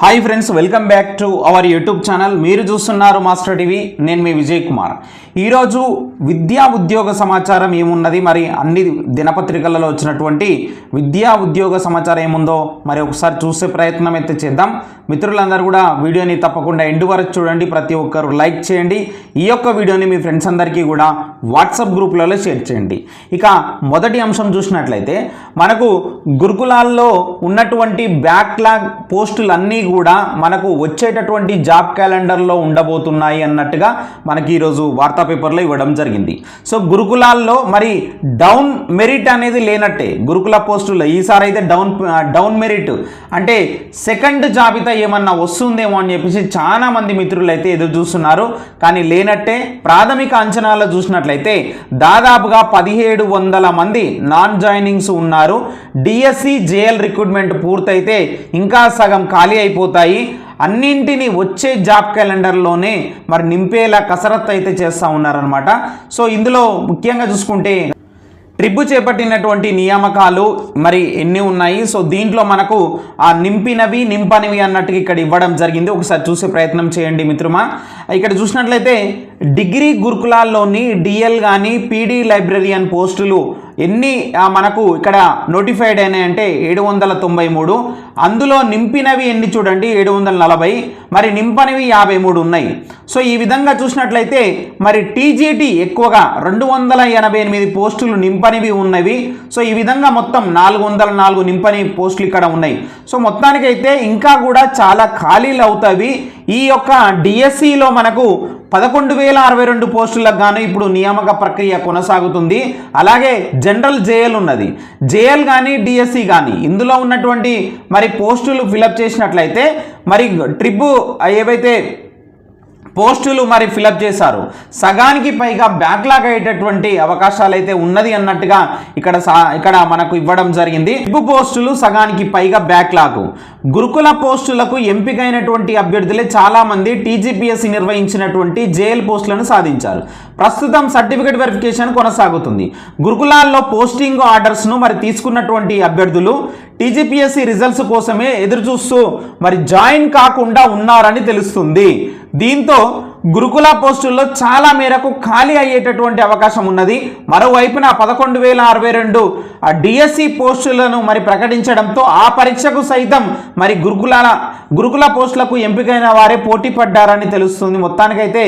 Hi friends, welcome back to our YouTube channel. మీరు చూస్తున్నారు master TV. నేను మీ విజయ్ కుమార్. ఈరోజు విద్యా ఉద్యోగ సమాచారం ఏమున్నది, మరి అన్ని దినపత్రికలలో వచ్చినటువంటి విద్యా ఉద్యోగ సమాచారం ఏముందో మరి ఒకసారి చూసే ప్రయత్నం అయితే చేద్దాం. మిత్రులందరూ కూడా వీడియోని తప్పకుండా ఎండ్ వరకు చూడండి. ప్రతి ఒక్కరు లైక్ చేయండి. ఈ యొక్క వీడియోని మీ ఫ్రెండ్స్ అందరికీ కూడా వాట్సాప్ గ్రూప్లలో షేర్ చేయండి. ఇక మొదటి అంశం చూసినట్లయితే మనకు గురుకులాల్లో ఉన్నటువంటి బ్యాక్లాగ్ పోస్టులన్నీ కూడా మనకు వచ్చేటటువంటి జాబ్ క్యాలెండర్లో ఉండబోతున్నాయి అన్నట్టుగా మనకి ఈరోజు వార్తా పేపర్లో ఇవ్వడం జరిగింది. సో గురుకులాల్లో మరి డౌన్ మెరిట్ అనేది లేనట్టే గురుకుల పోస్టుల్లో ఈసారి అయితే డౌన్ మెరిట్ అంటే సెకండ్ జాబితా ఏమన్నా వస్తుందేమో అని చెప్పేసి చాలా మంది మిత్రులు అయితే ఎదురు చూస్తున్నారు. కానీ లేనట్టే. ప్రాథమిక అంచనాల్లో చూసినట్లయితే దాదాపుగా 1700 మంది నాన్ జాయినింగ్స్ ఉన్నారు. డిఎస్సి జేఎల్ రిక్రూట్మెంట్ పూర్తయితే ఇంకా సగం ఖాళీ అయిపోతాయి. అన్నింటినీ వచ్చే జాబ్ క్యాలెండర్లోనే మరి నింపేలా కసరత్తు అయితే చేస్తూ ఉన్నారనమాట. సో ఇందులో ముఖ్యంగా చూసుకుంటే ట్రిబ్ చేపట్టినటువంటి నియామకాలు మరి ఎన్ని ఉన్నాయి. సో దీంట్లో మనకు ఆ నింపినవి నింపనివి అన్నట్టుగా ఇక్కడ ఇవ్వడం జరిగింది. ఒకసారి చూసే ప్రయత్నం చేయండి మిత్రమా. ఇక్కడ చూసినట్లయితే డిగ్రీ గురుకులాల్లోని డిఎల్ కానీ పీడీ లైబ్రరియన్ పోస్టులు ఎన్ని మనకు ఇక్కడ నోటిఫైడ్ అయినాయంటే 793. అందులో నింపినవి ఎన్ని చూడండి 740, మరి నింపనివి 53 ఉన్నాయి. సో ఈ విధంగా చూసినట్లయితే మరి టీజీటీ ఎక్కువగా 288 పోస్టులు నింపనివి ఉన్నవి. సో ఈ విధంగా మొత్తం 404 నింపని పోస్టులు ఇక్కడ ఉన్నాయి. సో మొత్తానికైతే ఇంకా కూడా చాలా ఖాళీలు అవుతాయి. ఈ యొక్క డిఎస్సిలో మనకు 11,062 పోస్టులకు గాను ఇప్పుడు నియామక ప్రక్రియ కొనసాగుతుంది. అలాగే జనరల్ జేఎల్ ఉన్నది. జేఎల్ కానీ డిఎస్సి కానీ ఇందులో ఉన్నటువంటి మరి పోస్టులు ఫిలప్ చేసినట్లయితే మరి ట్రిబ్ ఏవైతే పోస్టులు మరి ఫిలప్ చేశారు సగానికి పైగా బ్యాక్లాగ్ అయ్యేటటువంటి అవకాశాలు అయితే ఉన్నది అన్నట్టుగా ఇక్కడ మనకు ఇవ్వడం జరిగింది. ట్రిబ్ పోస్టులు సగానికి పైగా బ్యాక్లాగ్. గురుకుల పోస్టులకు ఎంపికైనటువంటి అభ్యర్థులే చాలా మంది టీజీపీఎస్సీ నిర్వహించినటువంటి జేఎల్ పోస్టులను సాధించారు. ప్రస్తుతం సర్టిఫికేట్ వెరిఫికేషన్ కొనసాగుతుంది. గురుకులాల్లో పోస్టింగ్ ఆర్డర్స్ను మరి తీసుకున్నటువంటి అభ్యర్థులు టీజీపీఎస్సీ రిజల్ట్స్ కోసమే ఎదురు చూస్తూ మరి జాయిన్ కాకుండా ఉన్నారని తెలుస్తుంది. దీంతో గురుకుల పోస్టుల్లో చాలా మేరకు ఖాళీ అయ్యేటటువంటి అవకాశం ఉన్నది. మరోవైపున 11,062 డిఎస్సి పోస్టులను మరి ప్రకటించడంతో ఆ పరీక్షకు సైతం మరి గురుకుల పోస్టులకు ఎంపికైన వారే పోటీ పడ్డారని తెలుస్తుంది. మొత్తానికైతే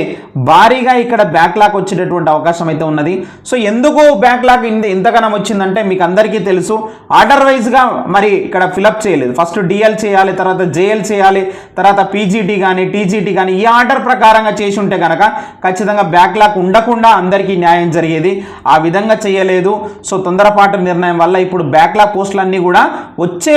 భారీగా ఇక్కడ బ్యాక్లాగ్ వచ్చేటటువంటి అవకాశం అయితే ఉన్నది. సో ఎందుకు బ్యాక్లాగ్ ఇంతగానం వచ్చిందంటే మీకు అందరికీ తెలుసు. ఆర్డర్ వైజ్గా మరి ఇక్కడ ఫిలప్ చేయలేదు. ఫస్ట్ డిఎల్ చేయాలి, తర్వాత జేఎల్ చేయాలి, తర్వాత పీజీటీ కానీ టీజీటీ కానీ ఈ ఆర్డర్ ప్రకారంగా చేసి ఉంటే కనుక ఖచ్చితంగా బ్యాక్లాగ్ ఉండకుండా అందరికీ న్యాయం జరిగేది. ఆ విధంగా చేయలేదు. సో తొందరపాటు నిర్ణయం వల్ల ఇప్పుడు బ్యాక్లాగ్ పోస్టులన్నీ కూడా వచ్చే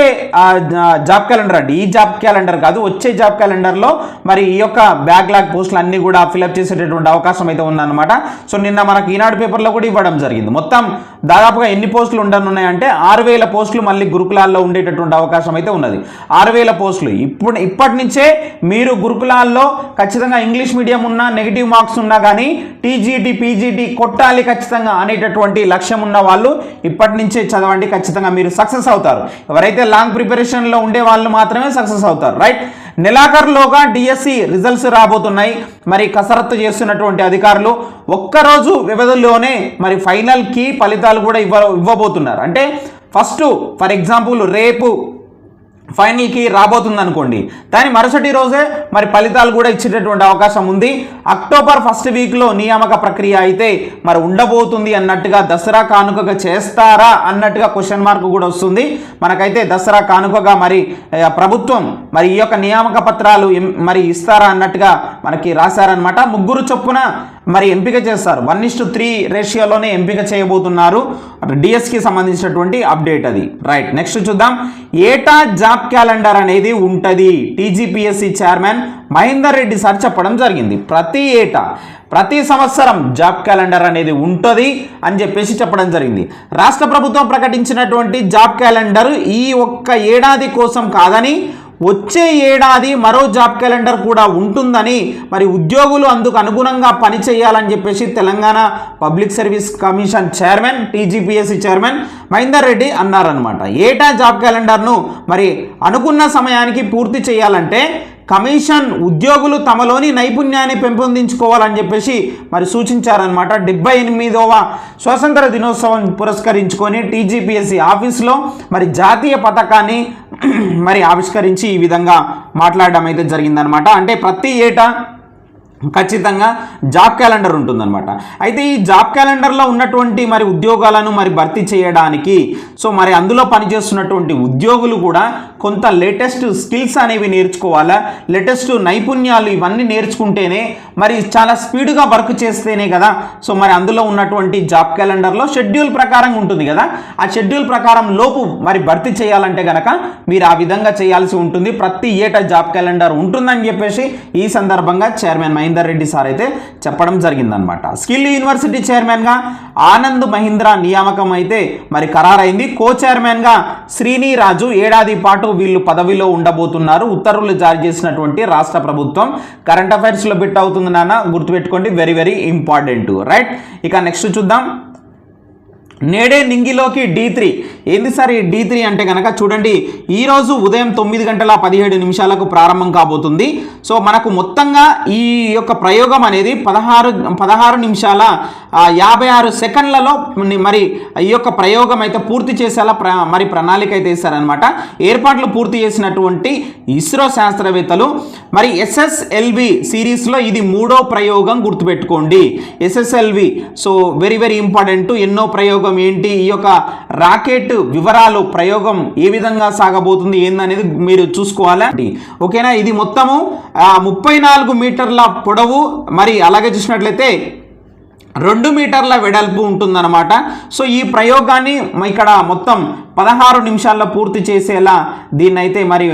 జాబ్ క్యాలెండర్ అండి, ఈ జాబ్ క్యాలెండర్ కాదు, వచ్చే జాబ్ క్యాలెండర్లో మరి ఈ యొక్క బ్యాక్లాగ్ పోస్టులు అన్నీ కూడా ఫిలప్ చేసేటటువంటి అవకాశం అయితే ఉందన్నమాట. సో నిన్న మనకి ఈనాడు పేపర్లో కూడా ఇవ్వడం జరిగింది. మొత్తం దాదాపుగా ఎన్ని పోస్టులు ఉండనున్నాయంటే 6,000 పోస్టులు మళ్ళీ గురుకులాల్లో ఉండేటటువంటి అవకాశం అయితే ఉన్నది. 6,000 పోస్టులు ఇప్పటి నుంచే మీరు గురుకులాల్లో ఖచ్చితంగా ఇంగ్లీష్ మీడియం ఉన్నా నెగిటివ్ మార్క్స్ ఉన్నా కానీ టీజీటీ పీజీటీ కొట్టాలి ఖచ్చితంగా అనేటటువంటి లక్ష్యం ఉన్న వాళ్ళు ఇప్పటి నుంచే చదవండి. ఖచ్చితంగా మీరు సక్సెస్ అవుతారు. ఎవరైతే లాంగ్ ప్రిపరేషన్లో ఉండే వాళ్ళు మాత్రమే సక్సెస్ అవుతారు. రైట్. నెలాఖరులోగా డిఎస్సి రిజల్ట్స్ రాబోతున్నాయి. మరి కసరత్తు చేస్తున్నటువంటి అధికారులు ఒక్కరోజు వ్యవధిలోనే మరి ఫైనల్కి ఫలితాలు కూడా ఇవ్వబోతున్నారు. అంటే ఫస్ట్ ఫర్ ఎగ్జాంపుల్ రేపు ఫైనల్కి రాబోతుంది అనుకోండి, దాని మరుసటి రోజే మరి ఫలితాలు కూడా ఇచ్చేటటువంటి అవకాశం ఉంది. అక్టోబర్ ఫస్ట్ వీక్లో నియామక ప్రక్రియ అయితే మరి ఉండబోతుంది అన్నట్టుగా, దసరా కానుకగా చేస్తారా అన్నట్టుగా క్వశ్చన్ మార్క్ కూడా వస్తుంది. మనకైతే దసరా కానుకగా మరి ప్రభుత్వం మరి ఈ యొక్క నియామక పత్రాలు మరి ఇస్తారా అన్నట్టుగా మనకి రాశారనమాట. 3 చొప్పున మరి ఎంపిక చేస్తారు. 1:3 రేషియోలోనే ఎంపిక చేయబోతున్నారు. డిఎస్కి సంబంధించినటువంటి అప్డేట్ అది. రైట్. నెక్స్ట్ చూద్దాం. ఏటా జాబ్ క్యాలెండర్ అనేది ఉంటుంది. TGPSC chairman Mahender Reddy sir చెప్పడం జరిగింది. ప్రతి సంవత్సరం జాబ్ క్యాలెండర్ అనేది ఉంటుంది అని చెప్పేసి చెప్పడం జరిగింది. రాష్ట్ర ప్రభుత్వం ప్రకటించినటువంటి జాబ్ క్యాలెండర్ ఈ ఒక్క ఏడాది కోసం కాదని వచ్చే ఏడాది మరో జాబ్ క్యాలెండర్ కూడా ఉంటుందని మరి ఉద్యోగులు అందుకు అనుగుణంగా పని చేయాలని చెప్పేసి Telangana public service commission chairman TGPSC chairman Mahender Reddy అన్నారనమాట. ఏటా జాబ్ క్యాలెండర్ను మరి అనుకున్న సమయానికి పూర్తి చేయాలంటే కమిషన్ ఉద్యోగులు తమలోని నైపుణ్యాన్ని పెంపొందించుకోవాలని చెప్పేసి మరి సూచించారనమాట. 78వ స్వాతంత్ర దినోత్సవం పురస్కరించుకొని టీజీపీఎస్సీ ఆఫీస్లో మరి జాతీయ పతాకాన్ని మరి ఆవిష్కరించి ఈ విధంగా మాట్లాడడం అయితే జరిగిందనమాట. అంటే ప్రతి ఏటా ఖచ్చితంగా జాబ్ క్యాలెండర్ ఉంటుందన్నమాట. అయితే ఈ జాబ్ క్యాలెండర్లో ఉన్నటువంటి మరి ఉద్యోగాలను మరి భర్తీ చేయడానికి సో మరి అందులో పనిచేస్తున్నటువంటి ఉద్యోగులు కూడా కొంత లేటెస్ట్ స్కిల్స్ అనేవి నేర్చుకోవాలా, లేటెస్ట్ నైపుణ్యాలు ఇవన్నీ నేర్చుకుంటేనే మరి చాలా స్పీడ్గా వర్క్ చేస్తేనే కదా సో మరి అందులో ఉన్నటువంటి జాబ్ క్యాలెండర్లో షెడ్యూల్ ప్రకారం ఉంటుంది కదా, ఆ షెడ్యూల్ ప్రకారం లోపు మరి భర్తీ చేయాలంటే కనుక మీరు ఆ విధంగా చేయాల్సి ఉంటుంది. ప్రతి ఏటా జాబ్ క్యాలెండర్ ఉంటుందని చెప్పేసి ఈ సందర్భంగా చైర్మన్ మహేందర్ రెడ్డి సార్ అయితే చెప్పడం జరిగిందనమాట. స్కిల్ యూనివర్సిటీ చైర్మన్గా ఆనంద్ మహీంద్రా నియామకం అయితే మరి ఖరారైంది. కో చైర్మన్గా శ్రీనిరాజు ఏడాది పాటు వీళ్ళు పదవిలో ఉండబోతున్నారు. ఉత్తర్వులు జారీ చేసినటువంటి రాష్ట్ర ప్రభుత్వం. కరెంట్ అఫైర్స్లో బిట్ అవుతుంది నాన్న, గుర్తుపెట్టుకోండి, వెరీ వెరీ ఇంపార్టెంట్, రైట్. ఇక నెక్స్ట్ చూద్దాం. నేడే నింగిలోకి D3 ఏంది సార్ ఈ D3 అంటే కనుక చూడండి, ఈరోజు ఉదయం 9:17 ప్రారంభం కాబోతుంది. సో మనకు మొత్తంగా ఈ యొక్క ప్రయోగం అనేది 16 నిమిషాల 56 సెకండ్లలో మరి ఈ యొక్క ప్రయోగం అయితే పూర్తి చేసేలా మరి ప్రణాళిక అయితే ఇస్తారనమాట. ఏర్పాట్లు పూర్తి చేసినటువంటి ఇస్రో శాస్త్రవేత్తలు మరి SSLV సిరీస్లో ఇది 3వ ప్రయోగం, గుర్తుపెట్టుకోండి SSLV. So very very important. ఎన్నో ప్రయోగం ఏంటి, ఈ యొక్క రాకెట్ వివరాలు, ప్రయోగం ఏ విధంగా సాగబోతుంది ఏందనేది మీరు చూసుకోవాలి. ఓకేనా, ఇది మొత్తము 34 మీటర్ల పొడవు, మరి అలాగే చూసినట్లయితే 2 మీటర్ల వెడల్పు ఉంటుందన్నమాట. సో ఈ ప్రయోగాన్ని ఇక్కడ మొత్తం 16 నిమిషాల్లో పూర్తి చేసేలా దీన్ని అయితే మరి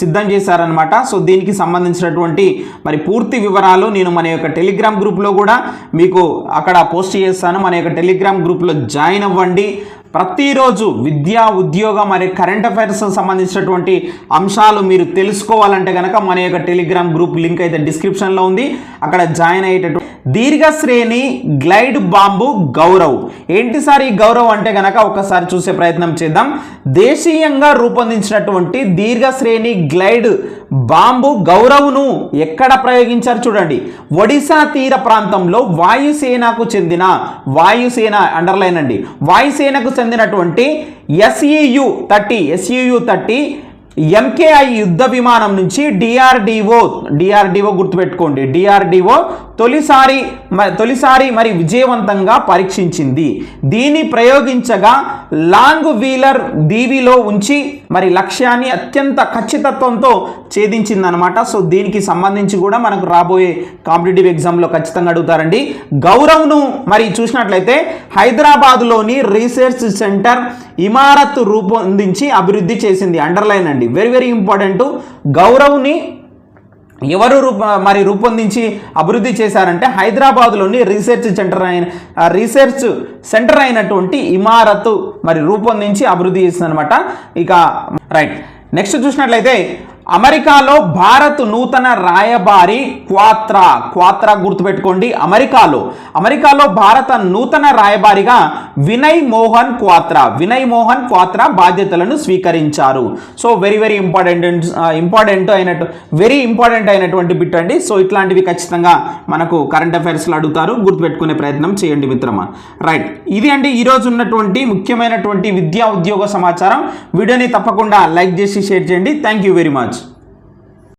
సిద్ధం చేశారనమాట. సో దీనికి సంబంధించినటువంటి మరి పూర్తి వివరాలు నేను మన యొక్క టెలిగ్రామ్ గ్రూప్లో కూడా మీకు అక్కడ పోస్ట్ చేస్తాను. మన యొక్క టెలిగ్రామ్ గ్రూప్లో జాయిన్ అవ్వండి. ప్రతిరోజు విద్యా ఉద్యోగ మరి కరెంట్ అఫైర్స్ సంబంధించినటువంటి అంశాలు మీరు తెలుసుకోవాలంటే కనుక మన యొక్క టెలిగ్రామ్ గ్రూప్ లింక్ అయితే డిస్క్రిప్షన్లో ఉంది, అక్కడ జాయిన్ అయ్యేటటువంటి. దీర్ఘశ్రేణి గ్లైడ్ బాంబు గౌరవ్ ఏంటి సార్ ఈ గౌరవ్ అంటే కనుక ఒకసారి చూసే ప్రయత్నం చేద్దాం. దేశీయంగా రూపొందించినటువంటి దీర్ఘశ్రేణి గ్లైడ్ బాంబు గౌరవ్ను ఎక్కడ ప్రయోగించారు చూడండి. ఒడిశా తీర ప్రాంతంలో వాయుసేనకు చెందిన అండర్లైన్ అండి, వాయుసేనకు చెందినటువంటి SU-30 MKI యుద్ధ విమానం నుంచి డిఆర్డిఓ గుర్తుపెట్టుకోండి, డిఆర్డిఓ తొలిసారి మరి విజయవంతంగా పరీక్షించింది. దీన్ని ప్రయోగించగా లాంగ్ వీలర్ దీవిలో ఉంచి మరి లక్ష్యాన్ని అత్యంత ఖచ్చితత్వంతో ఛేదించిందనమాట. సో దీనికి సంబంధించి కూడా మనకు రాబోయే కాంపిటేటివ్ ఎగ్జామ్లో ఖచ్చితంగా అడుగుతారండి. గౌరవ్ను మరి చూసినట్లయితే హైదరాబాద్లోని రీసెర్చ్ సెంటర్ ఇమారత్ రూపొందించి అభివృద్ధి చేసింది. అండర్లైన్ అండి, వెరీ వెరీ ఇంపార్టెంట్. గౌరవ్ని ఎవరు రూపొందించి అభివృద్ధి చేశారంటే హైదరాబాద్లోని రీసెర్చ్ సెంటర్ అయినటువంటి ఇమారత్ మరి రూపొందించి అభివృద్ధి చేసిందనమాట. ఇక రైట్, నెక్స్ట్ చూసినట్లయితే అమెరికాలో భారత్ నూతన రాయబారి క్వాత్రా గుర్తుపెట్టుకోండి. అమెరికాలో భారత నూతన రాయబారిగా వినయ్ మోహన్ క్వాత్రా బాధ్యతలను స్వీకరించారు. సో వెరీ వెరీ ఇంపార్టెంట్ అయినటువంటి బిట్ అండి. సో ఇట్లాంటివి ఖచ్చితంగా మనకు కరెంట్ అఫైర్స్లో అడుగుతారు, గుర్తుపెట్టుకునే ప్రయత్నం చేయండి మిత్రమా. రైట్, ఇది అండి ఈరోజు ఉన్నటువంటి ముఖ్యమైనటువంటి విద్యా ఉద్యోగ సమాచారం. వీడియోని తప్పకుండా లైక్ చేసి షేర్ చేయండి. Thank you very much.